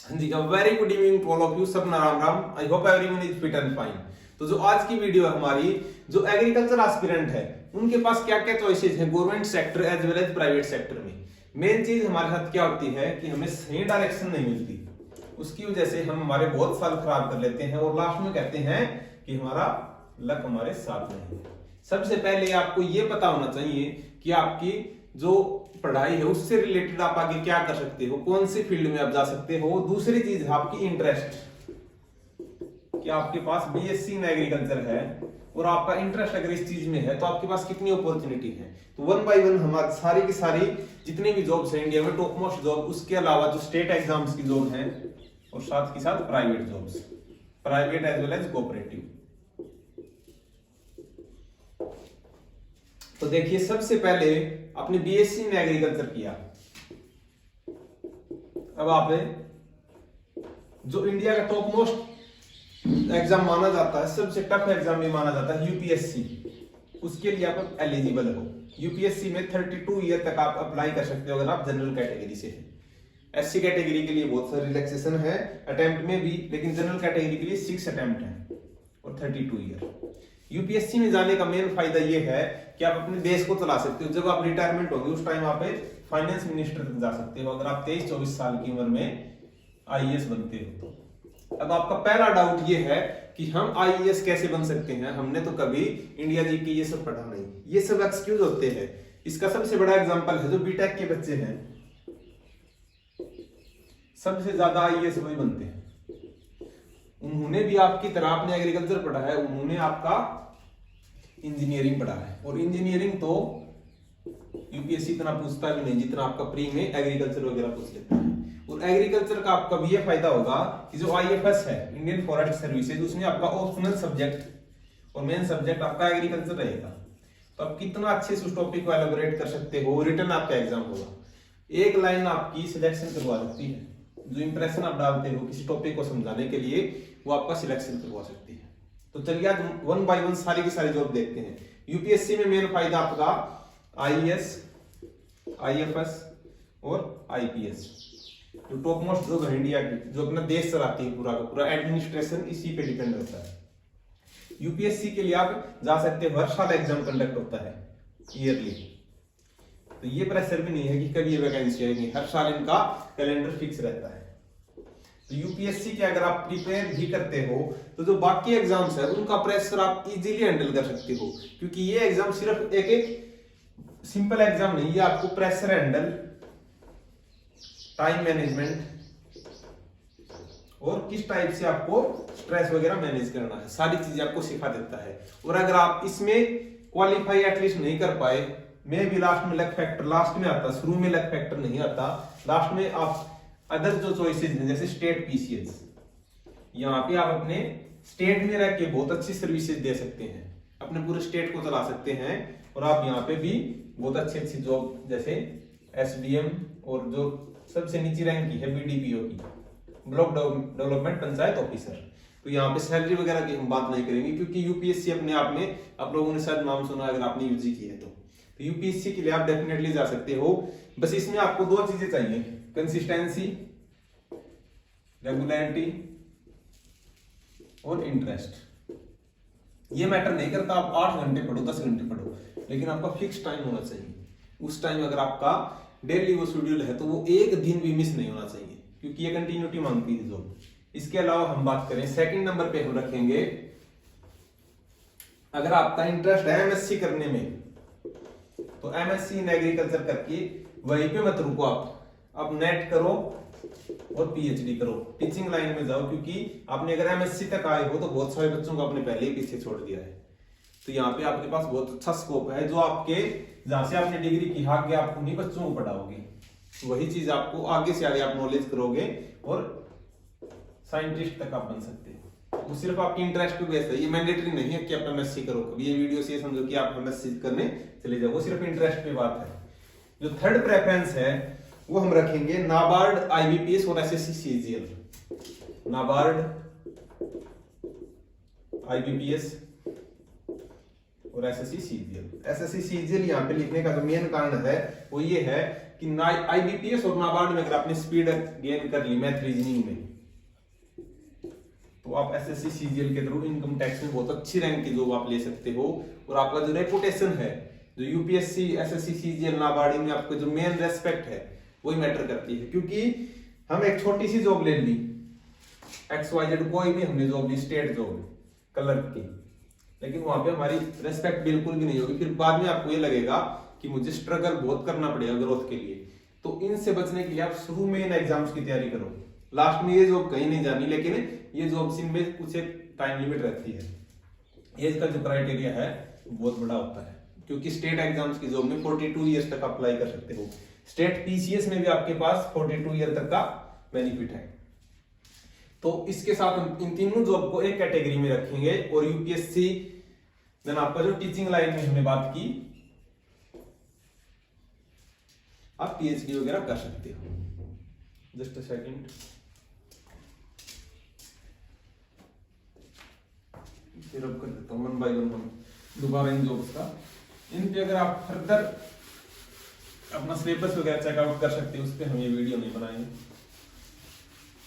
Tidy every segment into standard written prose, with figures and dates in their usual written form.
हाँ जी, very good evening to all of you. सब Ram Ram. I hope everyone is fit and fine. तो जो आज की वीडियो है हमारी, जो एग्रीकल्चर एस्पिरेंट है उनके पास क्या क्या चॉइसेस हैं government sector as well as private sector में। मेन चीज हमारे साथ क्या होती है कि हमें सही डायरेक्शन नहीं मिलती, उसकी वजह से हम हमारे बहुत साल खराब कर लेते हैं और लास्ट में कहते हैं कि हमारा लक हमारे साथ नहीं है। सबसे पहले आपको ये पता होना चाहिए कि आपकी जो पढ़ाई है उससे रिलेटेड आप आगे क्या कर सकते हो, कौन सी फील्ड में आप जा सकते हो। दूसरी चीज है आपकी इंटरेस्ट, कि आपके पास बीएससी इन एग्रीकल्चर है और आपका इंटरेस्ट अगर इस चीज में है तो आपके पास कितनी अपॉर्चुनिटी है। तो वन बाय वन हम आज सारी की सारी जितनी भी जॉब्स हैं इंडिया में, टॉप मोस्ट जॉब, उसके अलावा जो स्टेट एग्जाम्स की जॉब है और साथ के साथ private jobs, private as well as cooperative. तो देखिए, सबसे पहले आपने बीएससी में एग्रीकल्चर किया। अब आप जो इंडिया का टॉप मोस्ट एग्जाम माना जाता है, सबसे टफ एग्जाम भी माना जाता है यूपीएससी, उसके लिए आप एलिजिबल हो। यूपीएससी में 32 ईयर तक आप अप्लाई कर सकते हो अगर आप जनरल कैटेगरी से हैं। एससी कैटेगरी के लिए बहुत सारे रिलैक्सेशन है अटेम्प्ट में भी, लेकिन जनरल कैटेगरी के लिए 6 अटेम्प्ट है और 32 ईयर। यूपीएससी में जाने का मेन फायदा ये है कि आप अपने देश को चला सकते हो। जब आप रिटायरमेंट होंगे उस टाइम आप फाइनेंस मिनिस्टर तक जा सकते हो अगर आप 23-24 साल की उम्र में आईएएस बनते हो तो। अब आपका पहला डाउट ये है कि हम आईएएस कैसे बन सकते हैं, हमने तो कभी इंडिया जी के ये सब पढ़ा नहीं। ये सब एक्सक्यूज होते हैं। इसका सबसे बड़ा एग्जांपल है जो बीटेक के बच्चे हैं, सबसे ज्यादा आईएएस वही बनते हैं। उन्होंने भी आपकी तरह आपने एग्रीकल्चर पढ़ा है, उन्होंने आपका इंजीनियरिंग पढ़ा है और इंजीनियरिंग तो यूपीएससी इतना पूछता भी नहीं जितना आपका प्री में एग्रीकल्चर वगैरह पूछ लेता है। और एग्रीकल्चर का आपका भी ये फायदा होगा कि जो आईएफएस है, इंडियन फॉरेस्ट सर्विसेज, उसमें आपका ऑप्शनल सब्जेक्ट और मेन सब्जेक्ट आपका एग्रीकल्चर रहेगा। तो आप कितना अच्छे से उस टॉपिक को एलोबरेट कर सकते हो। रिटर्न आपका एग्जाम होगा, एक लाइन आपकी सिलेक्शन करवा सकती है। जो इंप्रेशन आप डालते हो किसी टॉपिक को समझाने के लिए, वो आपका सिलेक्शन करवा सकती है। तो चलिए आज वन बाय वन सारी की सारी जॉब देखते हैं। यूपीएससी में मेन फायदा आपका आईएएस, आईएफएस और आईपीएस, जो टॉप मोस्ट जॉब है इंडिया की, जो अपना देश चलाती है, पूरा का पूरा एडमिनिस्ट्रेशन इसी पे डिपेंड होता है। यूपीएससी के लिए आप जा सकते हो, हर साल एग्जाम कंडक्ट होता है ईयरली। तो ये प्रेशर भी नहीं है कि कभी ये वैकेंसी आएगी, हर साल इनका कैलेंडर फिक्स रहता है। तो यूपीएससी के अगर आप प्रिपेयर भी करते हो तो जो बाकी एग्जाम्स है उनका प्रेशर आप इजीली हैंडल कर सकते हो, क्योंकि ये एग्जाम सिर्फ एक सिंपल एग्जाम नहीं, ये आपको प्रेशर हैंडल, टाइम मैनेजमेंट और किस टाइप से आपको स्ट्रेस वगैरह मैनेज करना है, सारी चीजें आपको सिखा देता है। और अगर आप इसमें क्वालिफाई एटलीस्ट नहीं कर पाए, मैं भी लास्ट में लक फैक्टर लास्ट में आता, शुरू में लक फैक्टर नहीं आता, लास्ट में आप अदर जो चॉइसेस हैं जैसे स्टेट पीसीएस, यहाँ पे आप अपने स्टेट में रह के बहुत अच्छी सर्विसेज दे सकते हैं, अपने पूरे स्टेट को चला सकते हैं। और आप यहाँ पे भी बहुत अच्छी अच्छी जॉब जैसे एसडीएम और जो सबसे नीची रैंक की है बीडीपीओ की, ब्लॉक डेवलपमेंट पंचायत ऑफिसर, तो यहाँ पे सैलरी वगैरह की हम बात नहीं करेंगे क्योंकि यूपीएससी अपने आप में, आप लोगों ने शायद नाम सुना अगर आपने यूजी किया है तो यूपीएससी के लिए आप डेफिनेटली जा सकते हो। बस इसमें आपको दो चीजें चाहिए, कंसिस्टेंसी, रेगुलरिटी और इंटरेस्ट। ये मैटर नहीं करता आप 8 घंटे पढ़ो 10 घंटे पढ़ो, लेकिन आपका फिक्स टाइम होना चाहिए। उस टाइम अगर आपका डेली वो शेड्यूल है तो वो एक दिन भी मिस नहीं होना चाहिए, क्योंकि ये कंटिन्यूटी मांगती है जॉब। इसके अलावा हम बात करें सेकंड नंबर पे हम रखेंगे, अगर आपका इंटरेस्ट है एमएससी करने में तो एमएससी इन एग्रीकल्चर करके वहीं पे मत रुको, आप नेट करो और पीएचडी करो, टीचिंग लाइन में जाओ, क्योंकि आपने अगर एमएससी तक आए हो तो बहुत सारे बच्चों को आपने पहले ही पीछे छोड़ दिया है। तो यहाँ पे आपके पास बहुत अच्छा स्कोप है, जो आपके जहां से आपने डिग्री की आगे आप उन्हीं बच्चों को पढ़ाओगे, वही चीज आपको आगे से आगे आप नॉलेज करोगे और साइंटिस्ट तक आप बन सकते हो। वो सिर्फ आपकी इंटरेस्ट पे बेस्ड है, ये मैंडेटरी नहीं है कि आप एमएससी करो। कभी ये वीडियो से ये समझो कि आप एमएससी करने चले जाओ, वो सिर्फ इंटरेस्ट पे बात है। जो थर्ड प्रेफरेंस है वो हम रखेंगे नाबार्ड, आईबीपीएस और एसएससी सीजीएल। नाबार्ड, आईबीपीएस और एसएससी सीजीएल। एसएससी सीजीएल यहाँ पे लिखने का जो मेन कारण है वो ये है कि आईबीपीएस और नाबार्ड में अगर आपने स्पीड गेन कर ली मैथ रीजनिंग में, तो आप एसएससी सीजीएल के थ्रू इनकम टैक्स में बहुत अच्छी रैंक की जॉब आप ले सकते हो। और आपका जो रेपुटेशन है, जो यूपीएससी एसएससी सीजीएल नाबार्ड में आपको जो मेन रेस्पेक्ट है वही मैटर करती है। क्योंकि हम एक छोटी सी जॉब ले ली, XYZ कोई भी हमने जॉब ली, स्टेट जॉब क्लर्क की, लेकिन वहां पे हमारी रेस्पेक्ट बिल्कुल भी नहीं होगी। फिर बाद में आपको ये लगेगा कि मुझे स्ट्रगल बहुत करना पड़ेगा ग्रोथ के लिए। तो इनसे बचने के लिए आप शुरू में इन एग्जाम्स की तैयारी करो। लास्ट में ये जॉब कहीं नहीं जानी, लेकिन ये जॉब्स इनमें कुछ एक टाइम लिमिट रहती है। एज का जो क्राइटेरिया है बहुत बड़ा होता है, क्योंकि स्टेट एग्जाम्स की जॉब में 42 ईयर्स तक अप्लाई कर सकते हो। स्टेट पीसीएस में भी आपके पास 42 ईयर तक का बेनिफिट है। तो इसके साथ हम इन तीनों जॉब को एक कैटेगरी में रखेंगे। और यूपीएससी देन आपका जो टीचिंग लाइन में हमने बात की, आप पीएचडी वगैरह कर सकते हो। जस्ट अ सेकंड, फिर अब कर देता हूं वन बाय वन हम दोबारा इन जॉब्स का। इन पे अगर आप फर्दर अपना सिलेबस वगैरह चेकआउट कर सकते हो, उस पर हम ये वीडियो नहीं बनाएंगे,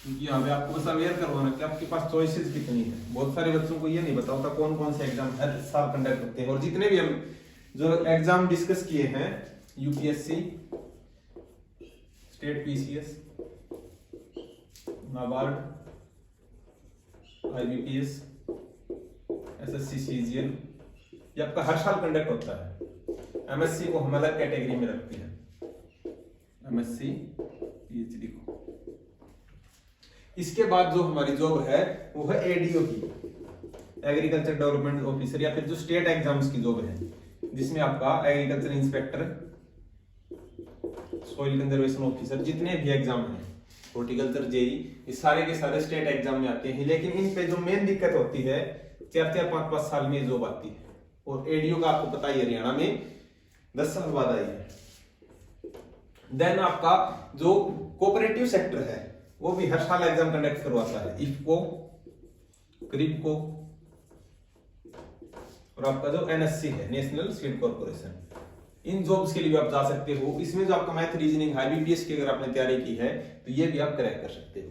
क्योंकि यहाँ पे आपको बस अवेयर करवाना कि आपके पास चॉइसेस कितनी है। बहुत सारे बच्चों को ये नहीं पता होता कौन कौन से एग्जाम हर साल कंडक्ट होते हैं। और जितने भी हम जो एग्जाम डिस्कस किए हैं, UPSC, state PCS, NABARD, IBPS, SSC CGL, ये आपका हर साल कंडक्ट होता है। एमएससी को हम अलग कैटेगरी में रखते हैं, एमएससी पीएचडी को। इसके बाद जो हमारी जॉब है वो है एडीओ की, एग्रीकल्चर डेवलपमेंट ऑफिसर, या फिर जो स्टेट एग्जाम्स की जॉब है, जिसमें आपका agriculture inspector, soil conservation officer, जितने भी एग्जाम हैं, हॉर्टिकल्चर, जेई, ये सारे के सारे स्टेट एग्जाम में आते हैं। लेकिन इन पे जो मेन दिक्कत होती है, 4-4, 5-5 साल में जॉब आती है। और एडीओ का आपको पता ही है हरियाणा में 10 साल बाद आई है। देन आपका जो कोऑपरेटिव सेक्टर है वो भी हर साल एग्जाम कंडक्ट करवाता है, इफको, क्रिपको, और आपका जो एनएससी है, नेशनल सीड कॉर्पोरेशन। इन जॉब्स के लिए आप जा सकते हो। इसमें जो आपका मैथ रीजनिंग आईबीपीएस की अगर आपने तैयारी की है तो ये भी आप क्रैक कर सकते हो।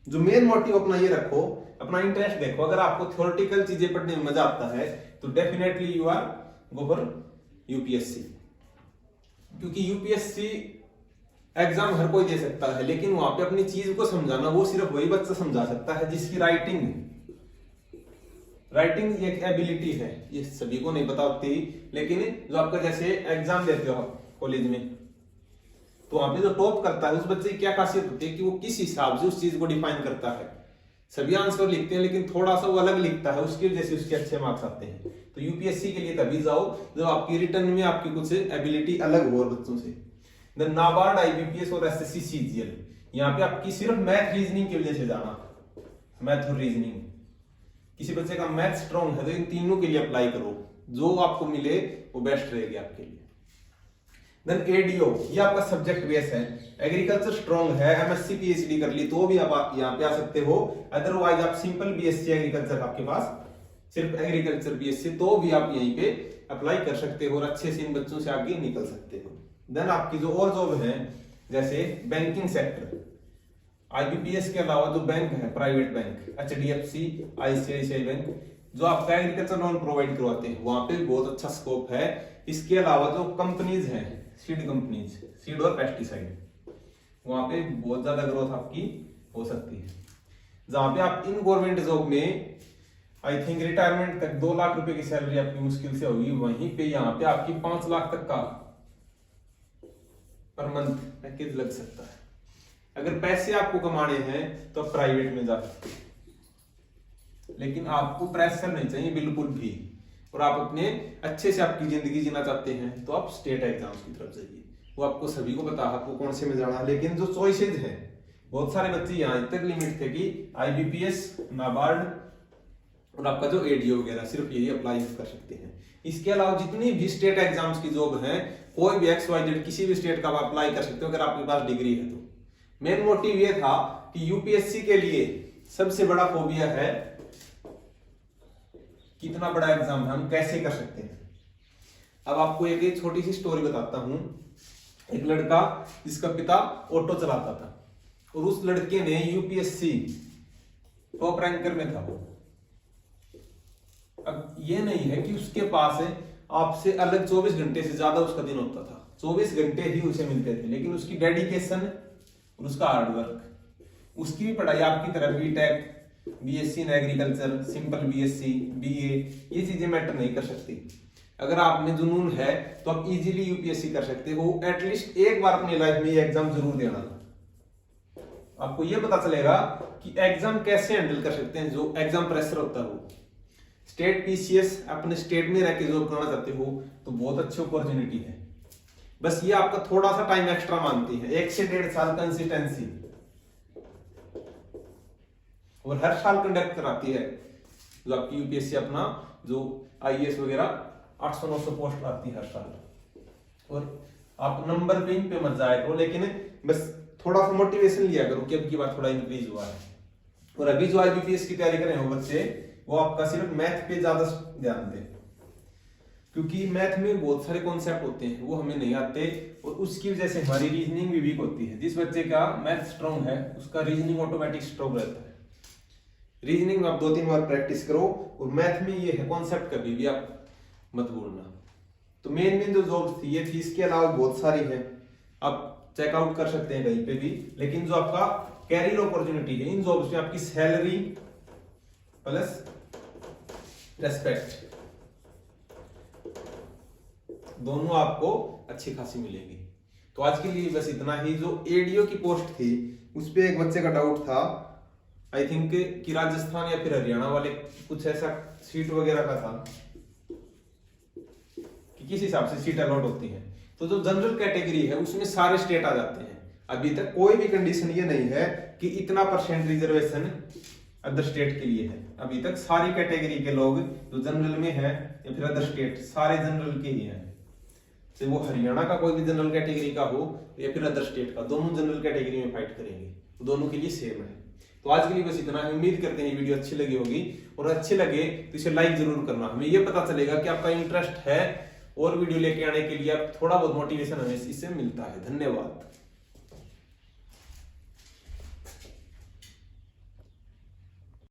जो मेन मोटिव अपना ये रखो, अपना इंटरेस्ट देखो। अगर आपको थ्योरेटिकल चीजें पढ़ने में मजा आता है तो definitely you are go for UPSC, क्योंकि यूपीएससी एग्जाम हर कोई दे सकता है, लेकिन वहां पे अपनी चीज को समझाना वो सिर्फ वही बच्चा समझा सकता है जिसकी राइटिंग एक एबिलिटी है। ये सभी को नहीं पता होती, लेकिन जो आपका जैसे एग्जाम देते हो कॉलेज में, तो वहां पे जो टॉप करता है उस बच्चे की क्या खासियत होती है कि वो किस हिसाब से उस चीज को डिफाइन करता है। सभी आंसर लिखते हैं लेकिन थोड़ा सा वो अलग लिखता है, उसकी वजह से उसके अच्छे मार्क्स आते हैं। तो यूपीएससी के लिए तभी जाओ जब आपकी रिटर्न में आपकी कुछ एबिलिटी अलग हो और बच्चों से। देन नाबार्ड, आईबीपीएस और एसएससी सीजीएल, यहाँ पे आपकी सिर्फ मैथ रीजनिंग की वजह से जाना, मैथ और रीजनिंग। किसी बच्चे का मैथ स्ट्रॉन्ग है तो इन तीनों के लिए अप्लाई करो, जो आपको मिले वो बेस्ट रहेगी आपके लिए। देन एडीओ, ये आपका सब्जेक्ट बेस है। एग्रीकल्चर स्ट्रॉन्ग है, एमएससी पीएचडी कर ली तो भी आप यहाँ पे आ सकते हो। अदरवाइज आप सिंपल बीएससी एग्रीकल्चर आपके पास, सिर्फ एग्रीकल्चर बीएससी, तो भी आप यहीं पे अप्लाई कर सकते हो और अच्छे से इन बच्चों से आगे निकल सकते हो। देन आपकी जो और जॉब है जैसे बैंकिंग सेक्टर, आईबीपीएस के अलावा जो बैंक है, private bank, HDFC, ICICI bank, जो आपका एग्रीकल्चर लोन प्रोवाइड करवाते हैं, वहां पे बहुत अच्छा स्कोप है। इसके अलावा जो कंपनीज हैं, सीड कंपनीज, सीड और पेस्टिसाइड, वहां पे बहुत ज्यादा ग्रोथ आपकी हो सकती है। जहां पे आप इन गवर्नमेंट जॉब में आई थिंक रिटायरमेंट तक 2 लाख रुपए की सैलरी आपकी मुश्किल से होगी, वहीं पे यहाँ पे आपकी 5 लाख तक का पर मंथ पैकेज लग सकता है। अगर पैसे आपको कमाने हैं तो आप प्राइवेट में जा सकते हैं, लेकिन आपको प्रेशर नहीं चाहिए बिल्कुल भी, और आप अपने अच्छे से आपकी जिंदगी जीना चाहते हैं तो आप स्टेट एग्जाम्स की तरफ जाइए। वो आपको सभी को पता है आपको कौन से में जाना है, लेकिन जो चॉइसेज हैं, बहुत सारे बच्चे यहाँ तक लिमिट थे कि आईबीपीएस, नाबार्ड और आपका जो एडीओ वगैरह सिर्फ यही अप्लाई कर सकते हैं। इसके अलावा जितनी भी स्टेट एग्जाम्स की जॉब है, कोई भी XYZ किसी भी स्टेट का आप अप्लाई कर सकते हो अगर आपके पास डिग्री है तो। मेन मोटिव ये था कि यूपीएससी के लिए सबसे बड़ा फोबिया है कितना बड़ा एग्जाम है, हम कैसे कर सकते हैं। अब आपको एक छोटी सी स्टोरी बताता हूं। एक लड़का जिसका पिता ऑटो चलाता था और उस लड़के ने यूपीएससी टॉप रैंकर में था वो। अब ये नहीं है कि उसके पास आपसे अलग 24 घंटे से ज्यादा उसका दिन होता था, 24 घंटे ही उसे मिलते थे, लेकिन उसकी डेडिकेशन और उसका हार्डवर्क, उसकी भी पढ़ाई आपकी तरह BTech, BSc in agriculture, simple BSc, BA, ये चीजें मैटर नहीं कर सकती। अगर आप में जुनून है तो आप इजीली यूपीएससी कर सकते हो। एटलीस्ट एक बार अपनी लाइफ में ये एग्जाम जरूर देना, आपको ये पता चलेगा कि एग्जाम कैसे हैंडल कर सकते हैं। जो एग्जाम प्रेशर होता है वो स्टेट पीसीएस अपने स्टेट में रह के जॉब करना चाहते हो तो बहुत अच्छी अपॉर्चुनिटी है। बस ये आपका थोड़ा सा टाइम एक्स्ट्रा मांगती है, 1 से 1.5 साल कंसिस्टेंसी, और हर साल कंडक्ट कराती है जो आपकी यूपीएससी अपना जो आईएएस वगैरह 800-900 पोस्ट आती है हर साल। और आप नंबर पे मत जाया करो, लेकिन बस थोड़ा सा मोटिवेशन लिया करो कि अब की बार थोड़ा इंक्रीज हुआ है। और अभी जो आईबीपीएस की तैयारी कर रहे हो बच्चे, वो आपका सिर्फ मैथ पे ज्यादा ध्यान दें, क्योंकि मैथ में बहुत सारे कॉन्सेप्ट होते हैं वो हमें नहीं आते, और उसकी वजह से हमारी रीजनिंग भी वीक होती है। जिस बच्चे का मैथ स्ट्रॉन्ग है उसका रीजनिंग ऑटोमेटिक स्ट्रॉन्ग रहता है। रीजनिंग में आप 2-3 बार प्रैक्टिस करो, और मैथ में ये है कॉन्सेप्ट कभी भी आप मत भूलना। तो मेन जो जॉब्स थी ये थी, इसके अलावा बहुत सारी है, आप चेकआउट कर सकते हैं कहीं पे भी। लेकिन जो आपका कैरियर अपॉर्चुनिटी है इन जॉब्स में, आपकी सैलरी प्लस रेस्पेक्ट दोनों आपको अच्छी खासी मिलेगी। तो आज के लिए बस इतना ही। जो एडीओ की पोस्ट थी उस पे एक बच्चे का डाउट था, आई थिंक कि राजस्थान या फिर हरियाणा वाले कुछ ऐसा सीट वगैरह का था कि किस हिसाब से सीट अलॉट होती है। तो जो जनरल कैटेगरी है उसमें सारे स्टेट आ जाते हैं। अभी तक कोई भी कंडीशन ये नहीं है कि इतना % रिजर्वेशन अदर स्टेट के लिए है। अभी तक सारी कैटेगरी के लोग जो जनरल में है या फिर अदर स्टेट, सारे जनरल के ही हैं। चाहे वो हरियाणा का कोई भी जनरल कैटेगरी का हो या फिर अदर स्टेट का, दोनों जनरल कैटेगरी में फाइट करेंगे, दोनों के लिए सेम है। तो आज के लिए बस इतना। उम्मीद करते हैं ये वीडियो अच्छी लगी होगी, और अच्छी लगे तो इसे लाइक जरूर करना। हमें ये पता चलेगा कि आपका इंटरेस्ट है और वीडियो लेके आने के लिए आप थोड़ा बहुत मोटिवेशन हमें इससे मिलता है। धन्यवाद।